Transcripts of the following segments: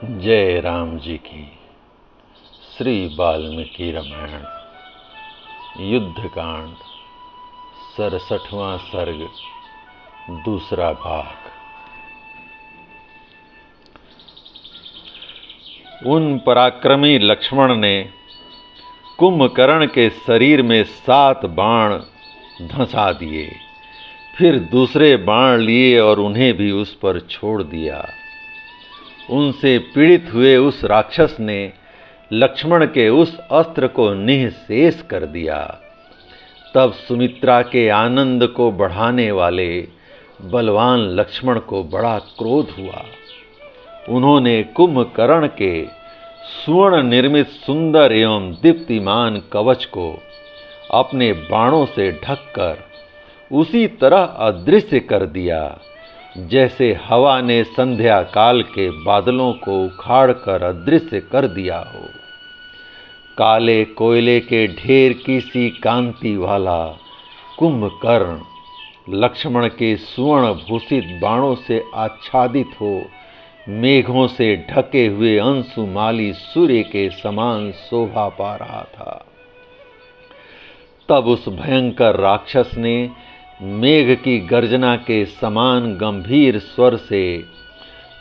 जय राम जी की। श्री वाल्मीकि रामायण युद्धकांड 67वां सर्ग दूसरा भाग। उन पराक्रमी लक्ष्मण ने कुंभकर्ण के शरीर में 7 बाण धंसा दिए, फिर दूसरे बाण लिए और उन्हें भी उस पर छोड़ दिया। उनसे पीड़ित हुए उस राक्षस ने लक्ष्मण के उस अस्त्र को निःशेष कर दिया। तब सुमित्रा के आनंद को बढ़ाने वाले बलवान लक्ष्मण को बड़ा क्रोध हुआ। उन्होंने कुंभकर्ण के स्वर्ण निर्मित सुंदर एवं दीप्तिमान कवच को अपने बाणों से ढककर उसी तरह अदृश्य कर दिया जैसे हवा ने संध्या काल के बादलों को उखाड़कर अदृश्य कर दिया हो। काले कोयले के ढेर की सी कांति वाला कुंभकर्ण लक्ष्मण के स्वर्ण भूषित बाणों से आच्छादित हो मेघों से ढके हुए अंशुमाली सूर्य के समान शोभा पा रहा था। तब उस भयंकर राक्षस ने मेघ की गर्जना के समान गंभीर स्वर से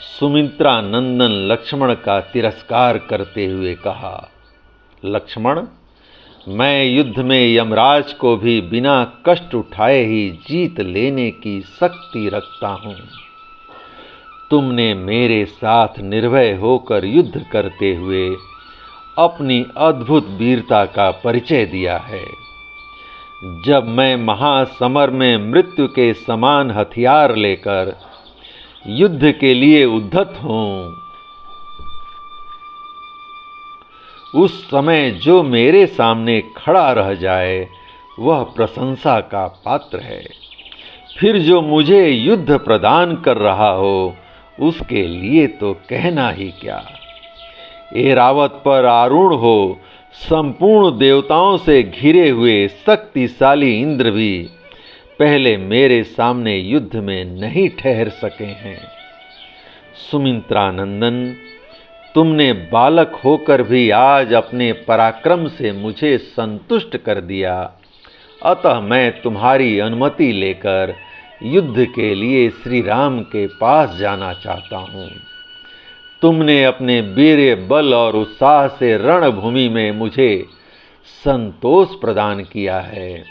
सुमित्रा नंदन लक्ष्मण का तिरस्कार करते हुए कहा, लक्ष्मण, मैं युद्ध में यमराज को भी बिना कष्ट उठाए ही जीत लेने की शक्ति रखता हूँ। तुमने मेरे साथ निर्भय होकर युद्ध करते हुए अपनी अद्भुत वीरता का परिचय दिया है। जब मैं महासमर में मृत्यु के समान हथियार लेकर युद्ध के लिए उद्यत हूँ, उस समय जो मेरे सामने खड़ा रह जाए वह प्रशंसा का पात्र है। फिर जो मुझे युद्ध प्रदान कर रहा हो उसके लिए तो कहना ही क्या। ऐरावत पर आरूढ़ हो संपूर्ण देवताओं से घिरे हुए शक्तिशाली इंद्र भी पहले मेरे सामने युद्ध में नहीं ठहर सके हैं। सुमित्रा नंदन, तुमने बालक होकर भी आज अपने पराक्रम से मुझे संतुष्ट कर दिया, अतः मैं तुम्हारी अनुमति लेकर युद्ध के लिए श्री राम के पास जाना चाहता हूँ। तुमने अपने वीर्य बल और उत्साह से रणभूमि में मुझे संतोष प्रदान किया है,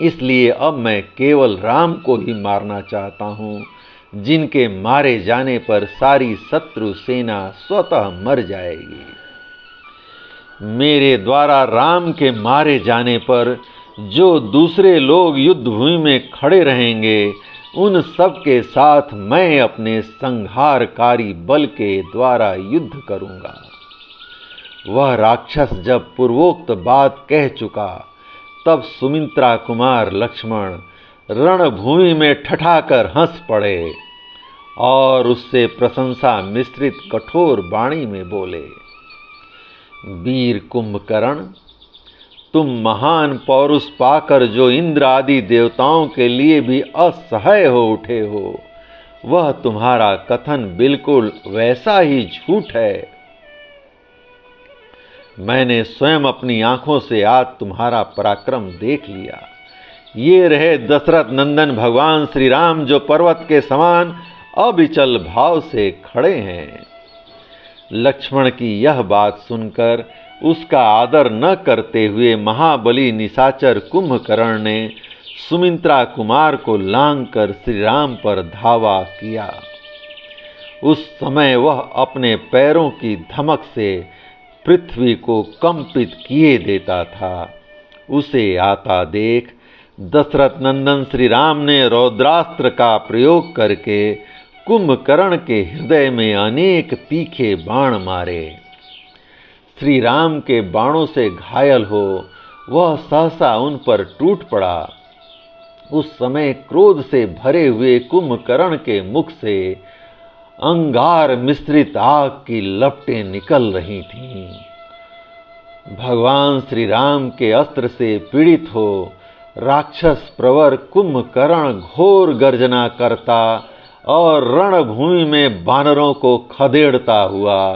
इसलिए अब मैं केवल राम को ही मारना चाहता हूँ, जिनके मारे जाने पर सारी शत्रु सेना स्वतः मर जाएगी। मेरे द्वारा राम के मारे जाने पर जो दूसरे लोग युद्ध भूमि में खड़े रहेंगे, उन सब के साथ मैं अपने संहारकारी बल के द्वारा युद्ध करूंगा। वह राक्षस जब पूर्वोक्त बात कह चुका, तब सुमित्रा कुमार लक्ष्मण रणभूमि में ठठाकर हंस पड़े और उससे प्रशंसा मिश्रित कठोर वाणी में बोले, वीर कुंभकर्ण, तुम महान पौरुष पाकर जो इंद्र आदि देवताओं के लिए भी असह्य हो उठे हो, वह तुम्हारा कथन बिल्कुल वैसा ही झूठ है। मैंने स्वयं अपनी आंखों से आज तुम्हारा पराक्रम देख लिया। ये रहे दशरथ नंदन भगवान श्री राम, जो पर्वत के समान अविचल भाव से खड़े हैं। लक्ष्मण की यह बात सुनकर उसका आदर न करते हुए महाबली निशाचर कुंभकर्ण ने सुमित्रा कुमार को लांघकर श्री राम पर धावा किया। उस समय वह अपने पैरों की धमक से पृथ्वी को कंपित किए देता था। उसे आता देख दशरथ नंदन श्री राम ने रौद्रास्त्र का प्रयोग करके कुंभकर्ण के हृदय में अनेक तीखे बाण मारे। श्री राम के बाणों से घायल हो वह सहसा उन पर टूट पड़ा। उस समय क्रोध से भरे हुए कुंभकर्ण के मुख से अंगार मिश्रित आग की लपटें निकल रही थीं। भगवान श्री राम के अस्त्र से पीड़ित हो राक्षस प्रवर कुंभकर्ण घोर गर्जना करता और रणभूमि में बानरों को खदेड़ता हुआ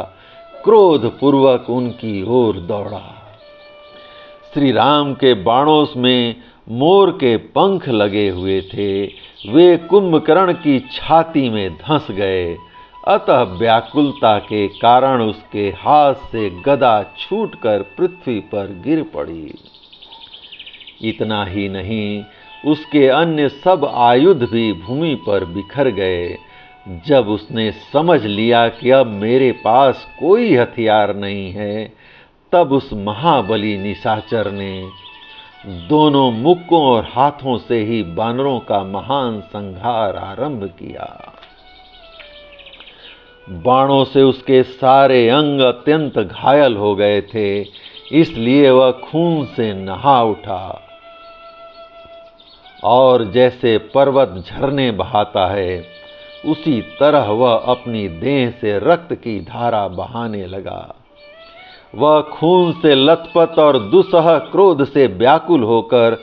क्रोधपूर्वक उनकी ओर दौड़ा। श्री राम के बाणों में मोर के पंख लगे हुए थे, वे कुंभकर्ण की छाती में धंस गए। अतः व्याकुलता के कारण उसके हाथ से गदा छूटकर पृथ्वी पर गिर पड़ी। इतना ही नहीं, उसके अन्य सब आयुध भी भूमि पर बिखर गए। जब उसने समझ लिया कि अब मेरे पास कोई हथियार नहीं है, तब उस महाबली निशाचर ने दोनों मुक्कों और हाथों से ही बानरों का महान संहार आरंभ किया। बाणों से उसके सारे अंग अत्यंत घायल हो गए थे, इसलिए वह खून से नहा उठा और जैसे पर्वत झरने बहाता है, उसी तरह वह अपनी देह से रक्त की धारा बहाने लगा। वह खून से लथपथ और दुस्सह क्रोध से व्याकुल होकर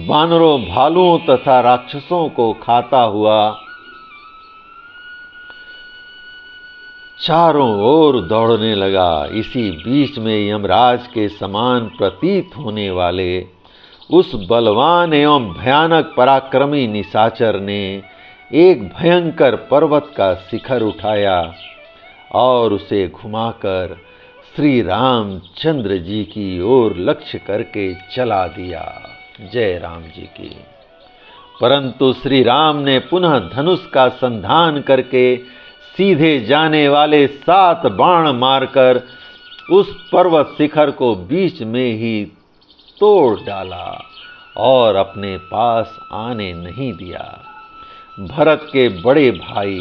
बानरों, भालुओं तथा राक्षसों को खाता हुआ चारों ओर दौड़ने लगा। इसी बीच में यमराज के समान प्रतीत होने वाले उस बलवान एवं भयानक पराक्रमी निशाचर ने एक भयंकर पर्वत का शिखर उठाया और उसे घुमाकर श्री रामचंद्र जी की ओर लक्ष्य करके चला दिया। जय राम जी की। परंतु श्री राम ने पुनः धनुष का संधान करके सीधे जाने वाले 7 बाण मारकर उस पर्वत शिखर को बीच में ही तोड़ डाला और अपने पास आने नहीं दिया। भरत के बड़े भाई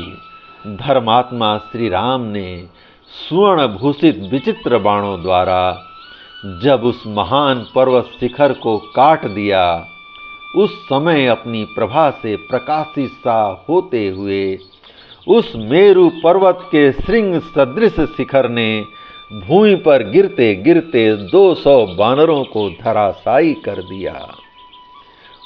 धर्मात्मा श्री राम ने स्वर्ण भूषित विचित्र बाणों द्वारा जब उस महान पर्वत शिखर को काट दिया, उस समय अपनी प्रभा से प्रकाशित सा होते हुए उस मेरु पर्वत के श्रृंग सदृश शिखर ने भूमि पर गिरते गिरते 200 बानरों को धराशायी कर दिया।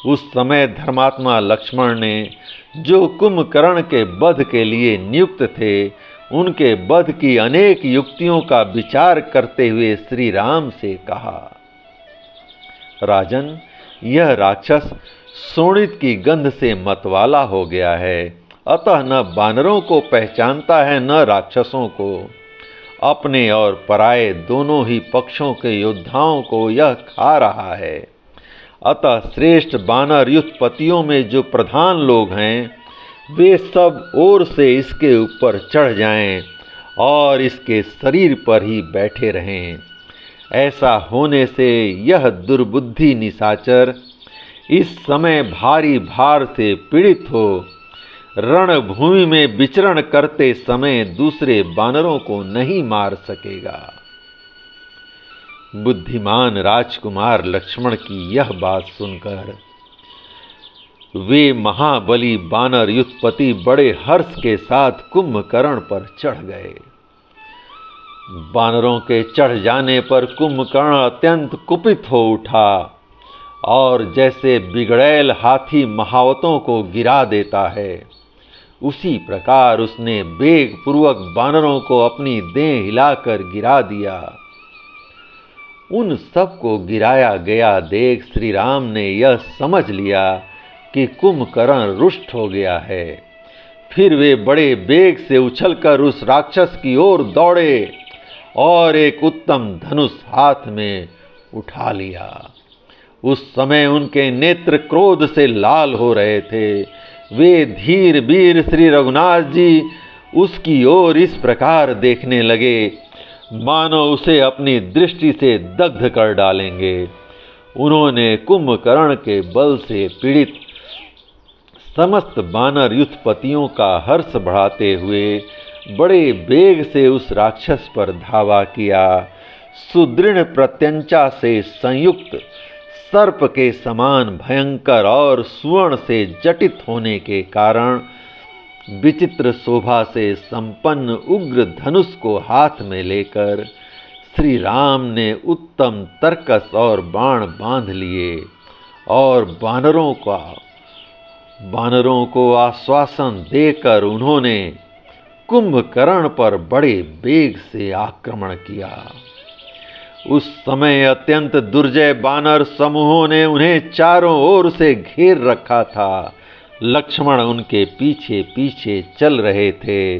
उस समय धर्मात्मा लक्ष्मण ने, जो कुंभकर्ण के वध के लिए नियुक्त थे, उनके वध की अनेक युक्तियों का विचार करते हुए श्री राम से कहा, राजन, यह राक्षस शोणित की गंध से मतवाला हो गया है, अतः न बानरों को पहचानता है न राक्षसों को। अपने और पराये दोनों ही पक्षों के योद्धाओं को यह खा रहा है। अतः श्रेष्ठ बानर युद्धपतियों में जो प्रधान लोग हैं, वे सब ओर से इसके ऊपर चढ़ जाएं और इसके शरीर पर ही बैठे रहें। ऐसा होने से यह दुर्बुद्धि निशाचर इस समय भारी भार से पीड़ित हो रणभूमि में विचरण करते समय दूसरे बानरों को नहीं मार सकेगा। बुद्धिमान राजकुमार लक्ष्मण की यह बात सुनकर वे महाबली बानर युद्धपति बड़े हर्ष के साथ कुंभकर्ण पर चढ़ गए। बानरों के चढ़ जाने पर कुंभकर्ण अत्यंत कुपित हो उठा और जैसे बिगड़ैल हाथी महावतों को गिरा देता है, उसी प्रकार उसने वेग पूर्वक बानरों को अपनी देह हिलाकर गिरा दिया। उन सब को गिराया गया देख श्री राम ने यह समझ लिया कि कुंभकर्ण रुष्ट हो गया है। फिर वे बड़े वेग से उछलकर उस राक्षस की ओर दौड़े और एक उत्तम धनुष हाथ में उठा लिया। उस समय उनके नेत्र क्रोध से लाल हो रहे थे। वे धीर वीर श्री रघुनाथ जी उसकी ओर इस प्रकार देखने लगे मानो उसे अपनी दृष्टि से दग्ध कर डालेंगे। उन्होंने कुंभकर्ण के बल से पीड़ित समस्त बानर युद्धपतियों का हर्ष बढ़ाते हुए बड़े वेग से उस राक्षस पर धावा किया। सुदृढ़ प्रत्यंचा से संयुक्त सर्प के समान भयंकर और स्वर्ण से जटित होने के कारण विचित्र शोभा से संपन्न उग्र धनुष को हाथ में लेकर श्री राम ने उत्तम तरकस और बाण बांध लिए और बानरों का वानरों को आश्वासन देकर उन्होंने कुंभकर्ण पर बड़े वेग से आक्रमण किया। उस समय अत्यंत दुर्जय वानर समूहों ने उन्हें चारों ओर से घेर रखा था। लक्ष्मण उनके पीछे पीछे चल रहे थे।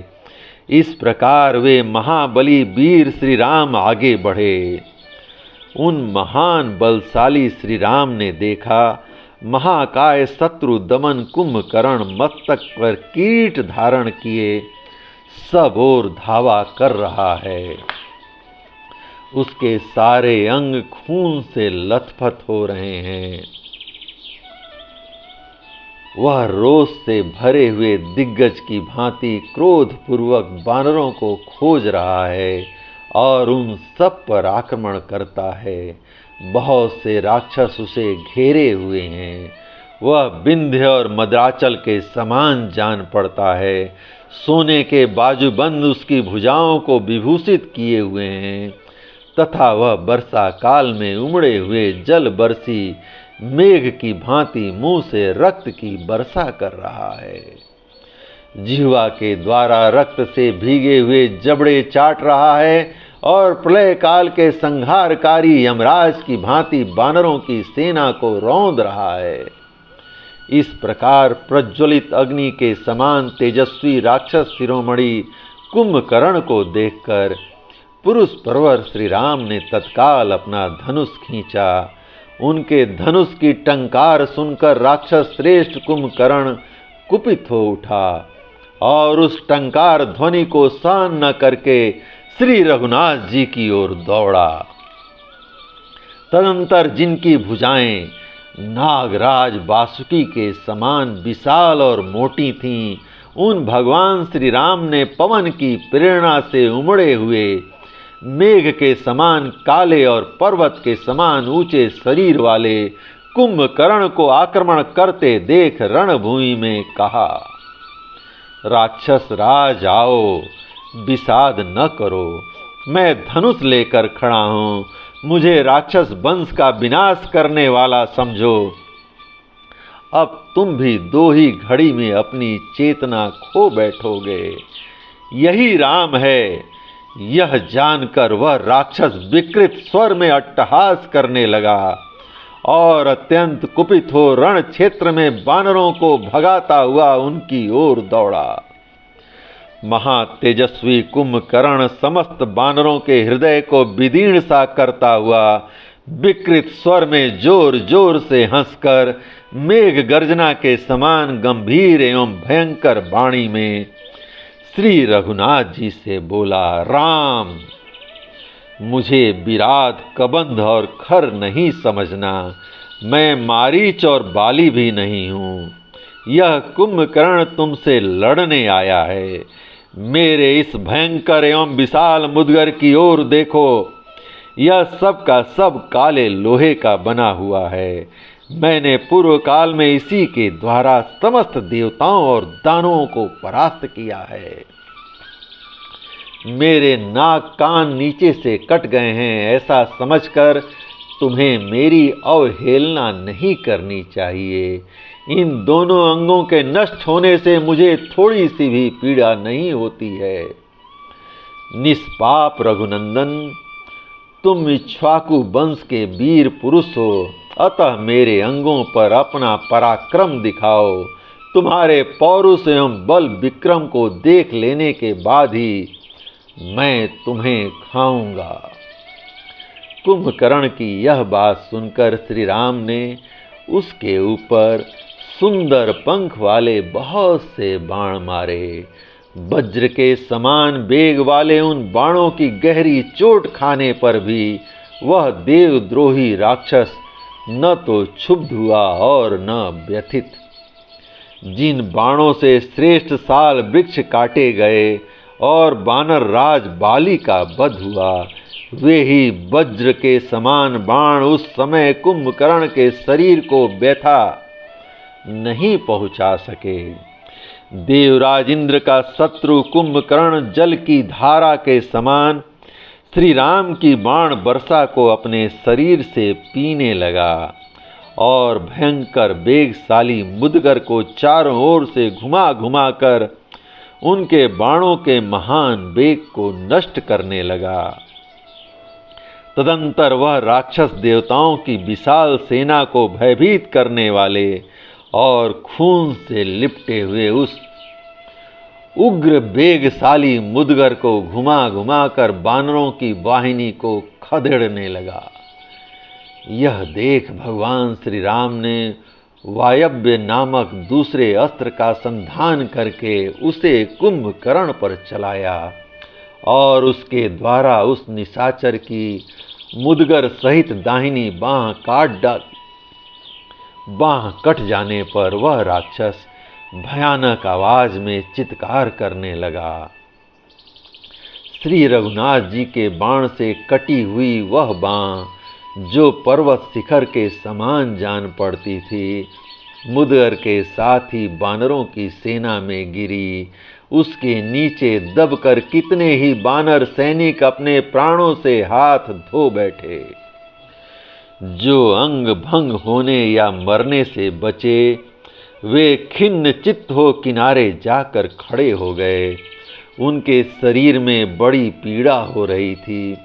इस प्रकार वे महाबली वीर श्री राम आगे बढ़े। उन महान बलशाली श्री राम ने देखा महाकाय शत्रु दमन कुंभकर्ण मस्तक पर कीट धारण किए सब ओर धावा कर रहा है। उसके सारे अंग खून से लथपथ हो रहे हैं। वह रोष से भरे हुए दिग्गज की भांति क्रोध पूर्वक वानरों को खोज रहा है और उन सब पर आक्रमण करता है। बहुत से राक्षस उसे घेरे हुए हैं। वह विंध्य और मद्राचल के समान जान पड़ता है। सोने के बाजूबंद उसकी भुजाओं को विभूषित किए हुए हैं तथा वह वर्षा काल में उमड़े हुए जल बरसी मेघ की भांति मुंह से रक्त की वर्षा कर रहा है। जिह्वा के द्वारा रक्त से भीगे हुए जबड़े चाट रहा है और प्रलय काल के संहारकारी यमराज की भांति वानरों की सेना को रौंद रहा है। इस प्रकार प्रज्वलित अग्नि के समान तेजस्वी राक्षस शिरोमणि कुंभकर्ण को देखकर पुरुष प्रवर श्री राम ने तत्काल अपना धनुष खींचा। उनके धनुष की टंकार सुनकर राक्षस श्रेष्ठ कुंभकर्ण कुपित हो उठा और उस टंकार ध्वनि को सहन न करके श्री रघुनाथ जी की ओर दौड़ा। तदंतर जिनकी भुजाएं नागराज वासुकी के समान विशाल और मोटी थीं, उन भगवान श्री राम ने पवन की प्रेरणा से उमड़े हुए मेघ के समान काले और पर्वत के समान ऊंचे शरीर वाले कुंभकर्ण को आक्रमण करते देख रणभूमि में कहा, राक्षस राज आओ, विषाद न करो, मैं धनुष लेकर खड़ा हूँ। मुझे राक्षस वंश का विनाश करने वाला समझो। अब तुम भी दो ही घड़ी में अपनी चेतना खो बैठोगे। यही राम है। यह जानकर वह राक्षस विकृत स्वर में अट्टहास करने लगा और अत्यंत कुपित हो रण क्षेत्र में वानरों को भगाता हुआ उनकी ओर दौड़ा। महातेजस्वी कुंभकर्ण समस्त वानरों के हृदय को विदीर्ण सा करता हुआ विकृत स्वर में जोर जोर से हंसकर मेघ गर्जना के समान गंभीर एवं भयंकर वाणी में श्री रघुनाथ जी से बोला, राम, मुझे विराट कबंध और खर नहीं समझना। मैं मारीच और बाली भी नहीं हूँ। यह कुंभकर्ण तुमसे लड़ने आया है। मेरे इस भयंकर एवं विशाल मुद्गर की ओर देखो। यह सब का सब काले लोहे का बना हुआ है। मैंने पूर्व काल में इसी के द्वारा समस्त देवताओं और दानवों को परास्त किया है। मेरे नाक कान नीचे से कट गए हैं, ऐसा समझकर तुम्हें मेरी अवहेलना नहीं करनी चाहिए। इन दोनों अंगों के नष्ट होने से मुझे थोड़ी सी भी पीड़ा नहीं होती है। निष्पाप रघुनंदन, तुम इक्ष्वाकु वंश के वीर पुरुष हो, अतः मेरे अंगों पर अपना पराक्रम दिखाओ। तुम्हारे पौरुष एवं बल विक्रम को देख लेने के बाद ही मैं तुम्हें खाऊंगा। कुंभकर्ण की यह बात सुनकर श्री राम ने उसके ऊपर सुंदर पंख वाले बहुत से बाण मारे। वज्र के समान वेग वाले उन बाणों की गहरी चोट खाने पर भी वह देवद्रोही राक्षस न तो क्षुब्ध हुआ और न व्यथित। जिन बाणों से श्रेष्ठ साल वृक्ष काटे गए और वानर राज बाली का वध हुआ, वे ही वज्र के समान बाण उस समय कुंभकर्ण के शरीर को व्यथा नहीं पहुंचा सके। देवराज इंद्र का शत्रु कुंभकर्ण जल की धारा के समान श्री राम की बाण वर्षा को अपने शरीर से पीने लगा और भयंकर वेगशाली मुदगर को चारों ओर से घुमा घुमा कर उनके बाणों के महान वेग को नष्ट करने लगा। तदंतर वह राक्षस देवताओं की विशाल सेना को भयभीत करने वाले और खून से लिपटे हुए उस उग्र वेगशाली मुदगर को घुमा घुमा कर बानरों की वाहिनी को खदेड़ने लगा। यह देख भगवान श्री राम ने वायव्य नामक दूसरे अस्त्र का संधान करके उसे कुंभकर्ण पर चलाया और उसके द्वारा उस निशाचर की मुदगर सहित दाहिनी बाह कट जाने पर वह राक्षस भयानक आवाज में चित्कार करने लगा। श्री रघुनाथ जी के बाण से कटी हुई वह बाह जो पर्वत शिखर के समान जान पड़ती थी, मुदगर के साथ ही बानरों की सेना में गिरी। उसके नीचे दबकर कितने ही बानर सैनिक अपने प्राणों से हाथ धो बैठे। जो अंग भंग होने या मरने से बचे वे खिन्न चित्त हो किनारे जाकर खड़े हो गए। उनके शरीर में बड़ी पीड़ा हो रही थी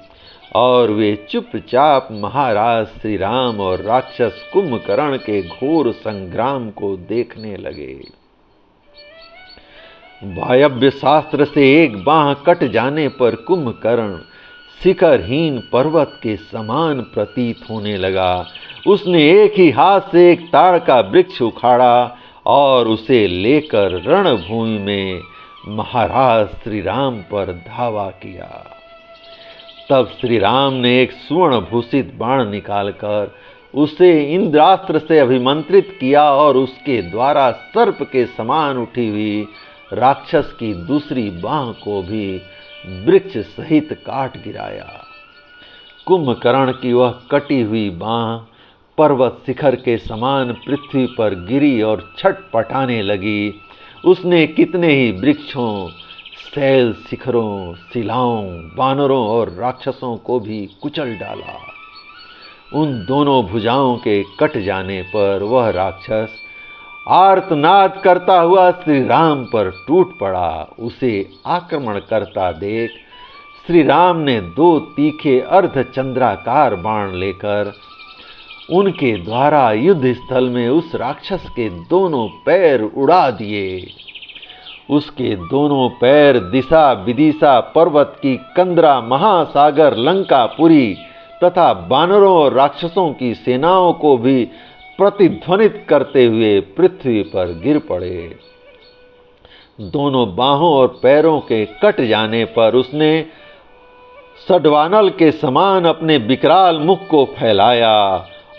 और वे चुपचाप महाराज श्री राम और राक्षस कुंभकर्ण के घोर संग्राम को देखने लगे। वायव्य शास्त्र से एक बाह कट जाने पर कुंभकर्ण शिखरहीन पर्वत के समान प्रतीत होने लगा। उसने एक ही हाथ से एक ताड़ का वृक्ष उखाड़ा और उसे लेकर रणभूमि में महाराज श्री राम पर धावा किया। तब श्री राम ने एक स्वर्ण भूषित बाण निकालकर उसे इंद्रास्त्र से अभिमंत्रित किया और उसके द्वारा सर्प के समान उठी हुई राक्षस की दूसरी बाह को भी वृक्ष सहित काट गिराया। कुंभकर्ण की वह कटी हुई बाह पर्वत शिखर के समान पृथ्वी पर गिरी और छटपटाने लगी। उसने कितने ही वृक्षों, शैल शिखरों, शिलाओं, बानरों और राक्षसों को भी कुचल डाला। उन दोनों भुजाओं के कट जाने पर वह राक्षस आर्तनाद करता हुआ श्री राम पर टूट पड़ा। उसे आक्रमण करता देख श्री राम ने 2 तीखे अर्धचंद्राकार बाण लेकर उनके द्वारा युद्ध स्थल में उस राक्षस के दोनों पैर उड़ा दिए। उसके दोनों पैर दिशा विदिशा पर्वत की कंदरा, महासागर, लंकापुरी तथा बानरों और राक्षसों की सेनाओं को भी प्रतिध्वनित करते हुए पृथ्वी पर गिर पड़े। दोनों बाहों और पैरों के कट जाने पर उसने सडवानल के समान अपने विकराल मुख को फैलाया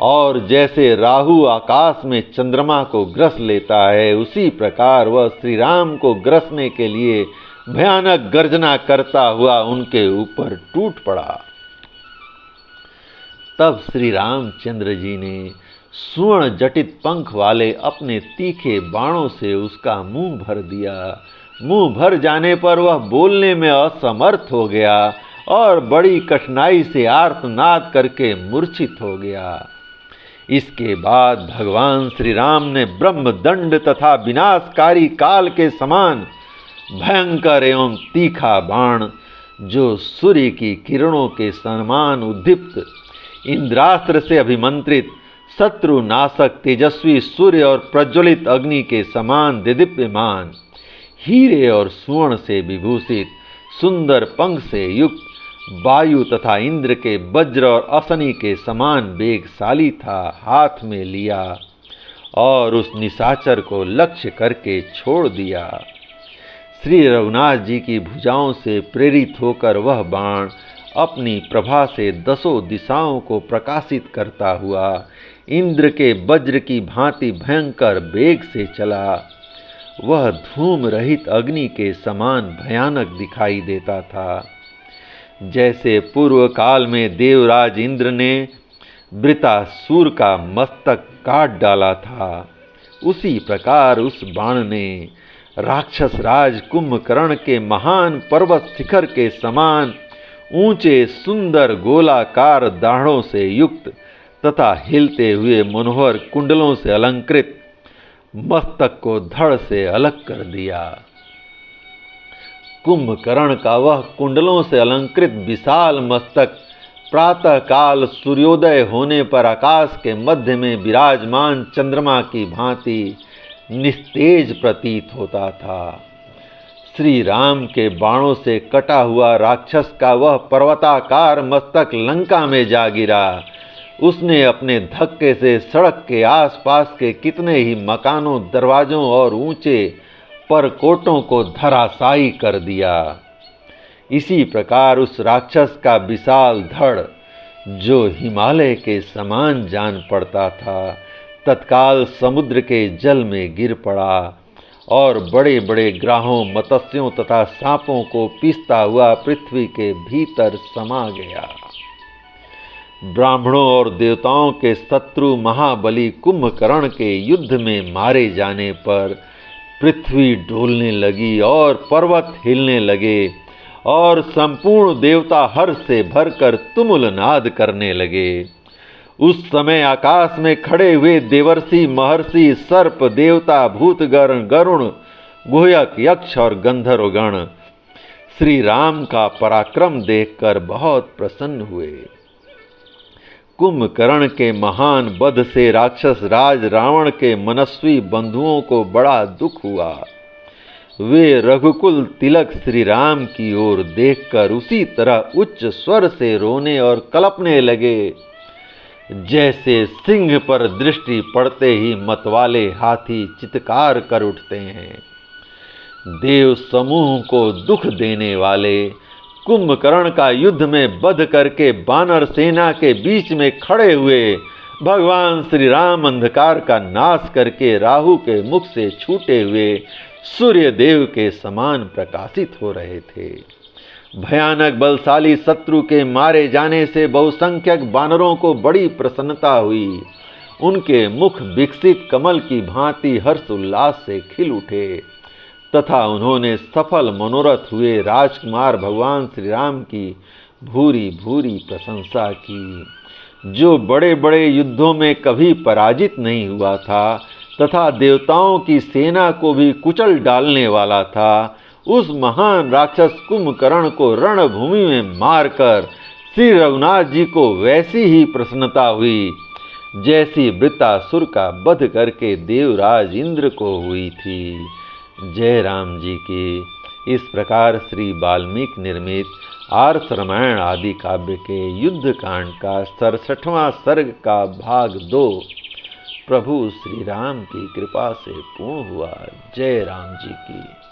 और जैसे राहु आकाश में चंद्रमा को ग्रस लेता है, उसी प्रकार वह श्री राम को ग्रसने के लिए भयानक गर्जना करता हुआ उनके ऊपर टूट पड़ा। तब श्री रामचंद्र जी ने स्वर्ण जटित पंख वाले अपने तीखे बाणों से उसका मुंह भर दिया। मुंह भर जाने पर वह बोलने में असमर्थ हो गया और बड़ी कठिनाई से आर्तनाद करके मूर्छित हो गया। इसके बाद भगवान श्री राम ने ब्रह्मदंड तथा विनाशकारी काल के समान भयंकर एवं तीखा बाण जो सूर्य की किरणों के समान उद्दीप्त इंद्रास्त्र से अभिमंत्रित शत्रु नाशक तेजस्वी सूर्य और प्रज्वलित अग्नि के समान दिव्यमान हीरे और स्वर्ण से विभूषित सुंदर पंख से युक्त वायु तथा इंद्र के वज्र और असनी के समान वेगशाली था, हाथ में लिया और उस निशाचर को लक्ष्य करके छोड़ दिया। श्री रघुनाथ जी की भुजाओं से प्रेरित होकर वह बाण अपनी प्रभा से 10 दिशाओं को प्रकाशित करता हुआ इंद्र के वज्र की भांति भयंकर वेग से चला। वह धूम रहित अग्नि के समान भयानक दिखाई देता था। जैसे पूर्व काल में देवराज इंद्र ने वृतासुर का मस्तक काट डाला था, उसी प्रकार उस बाण ने राक्षस राज कुंभकर्ण के महान पर्वत शिखर के समान ऊंचे सुंदर गोलाकार दाढ़ों से युक्त तथा हिलते हुए मनोहर कुंडलों से अलंकृत मस्तक को धड़ से अलग कर दिया। कुंभकर्ण का वह कुंडलों से अलंकृत विशाल मस्तक प्रातः काल सूर्योदय होने पर आकाश के मध्य में विराजमान चंद्रमा की भांति निस्तेज प्रतीत होता था। श्री राम के बाणों से कटा हुआ राक्षस का वह पर्वताकार मस्तक लंका में जा गिरा। उसने अपने धक्के से सड़क के आसपास के कितने ही मकानों, दरवाजों और ऊंचे परकोटों को धराशायी कर दिया। इसी प्रकार उस राक्षस का विशाल धड़, जो हिमालय के समान जान पड़ता था, तत्काल समुद्र के जल में गिर पड़ा और बड़े बड़े ग्राहों, मत्स्यों तथा सांपों को पीसता हुआ पृथ्वी के भीतर समा गया। ब्राह्मणों और देवताओं के शत्रु महाबली कुंभकर्ण के युद्ध में मारे जाने पर पृथ्वी डोलने लगी और पर्वत हिलने लगे और संपूर्ण देवता हर्ष से भरकर तुमुल नाद करने लगे। उस समय आकाश में खड़े हुए देवर्षि, महर्षि, सर्प, देवता, भूतगण, गरुण, गुह्यक, यक्ष और गंधर्वगण श्री राम का पराक्रम देखकर बहुत प्रसन्न हुए। कुंभकर्ण के महान वध से राक्षस राज रावण के मनस्वी बंधुओं को बड़ा दुख हुआ। वे रघुकुल तिलक श्री राम की ओर देखकर उसी तरह उच्च स्वर से रोने और कलपने लगे, जैसे सिंह पर दृष्टि पड़ते ही मतवाले हाथी चित्कार कर उठते हैं। देव समूह को दुख देने वाले कुंभकर्ण का युद्ध में वध करके बानर सेना के बीच में खड़े हुए भगवान श्री राम अंधकार का नाश करके राहु के मुख से छूटे हुए सूर्य देव के समान प्रकाशित हो रहे थे। भयानक बलशाली शत्रु के मारे जाने से बहुसंख्यक बानरों को बड़ी प्रसन्नता हुई। उनके मुख विकसित कमल की भांति हर्ष उल्लास से खिल उठे तथा उन्होंने सफल मनोरथ हुए राजकुमार भगवान श्री राम की भूरी भूरी प्रशंसा की, जो बड़े बड़े युद्धों में कभी पराजित नहीं हुआ था तथा देवताओं की सेना को भी कुचल डालने वाला था। उस महान राक्षस कुंभकर्ण को रणभूमि में मारकर श्री रघुनाथ जी को वैसी ही प्रसन्नता हुई जैसी वृत्तासुर का वध करके देवराज इंद्र को हुई थी। जय राम जी की। इस प्रकार श्री वाल्मीकि निर्मित आर्ष रामायण आदि काव्य के युद्ध कांड का 67वां सर्ग का भाग 2 प्रभु श्री राम की कृपा से पूर्ण हुआ। जय राम जी की।